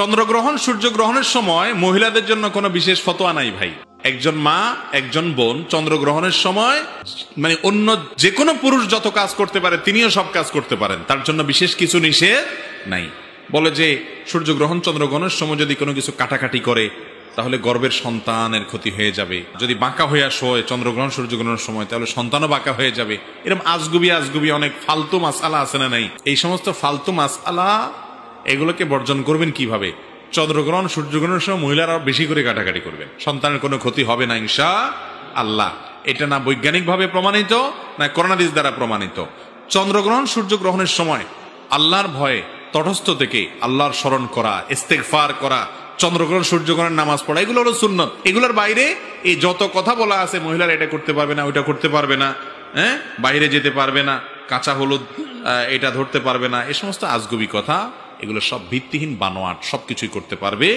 চন্দ্রগ্রহণ সূর্যগ্রহণের সময় মহিলাদের জন্য কোনো বিশেষ ফতোয়া নাই ভাই। একজন মা একজন বোন চন্দ্রগ্রহণের সময় মানে অন্য যে কোনো পুরুষ যত কাজ করতে পারে তিনিও সব কাজ করতে পারেন, তার জন্য বিশেষ কিছু নিষেধ নাই। বলে যে সূর্যগ্রহণ চন্দ্রগ্রহণের সময় যদি কোনো কিছু কাটাকাটি করে তাহলে গর্ভের সন্তানের ক্ষতি হয়ে যাবে, যদি বাঁকা হইয়া শোয় চন্দ্রগ্রহণ সূর্যগ্রহণের সময় তাহলে সন্তানও বাঁকা হয়ে যাবে। এরকম আজগুবি অনেক ফালতু মাসআলা আছে না নাই? এই সমস্ত ফালতু মাসআলা এগুলোকে বর্জন করবেন কিভাবে? চন্দ্রগ্রহণ সূর্যগ্রহণের সময় মহিলারা বেশি করে কাটাকাটি করবেন, সন্তানের কোনো ক্ষতি হবে না ইনশাআল্লাহ। এটা না বৈজ্ঞানিকভাবে প্রমাণিত না কোরআন হাদিস দ্বারা প্রমাণিত। চন্দ্রগ্রহণ সূর্যগ্রহণের সময় আল্লাহর ভয়ে তটস্থ থেকে আল্লাহর স্মরণ করা, ইস্তেগফার করা, চন্দ্রগ্রহণ সূর্যগ্রহণের নামাজ পড়া, এগুলো হলো সুন্নত। এগুলোর বাইরে এই যত কথা বলা আছে মহিলারা এটা করতে পারবে না, ওইটা করতে পারবে না, বাইরে যেতে পারবে না, কাঁচা হলুদ এটা ধরতে পারবে না, এই সমস্ত আজগুবি কথা, এগুলো সব ভিত্তিহীন বানোয়াট, সবকিছুই করতে পারবে।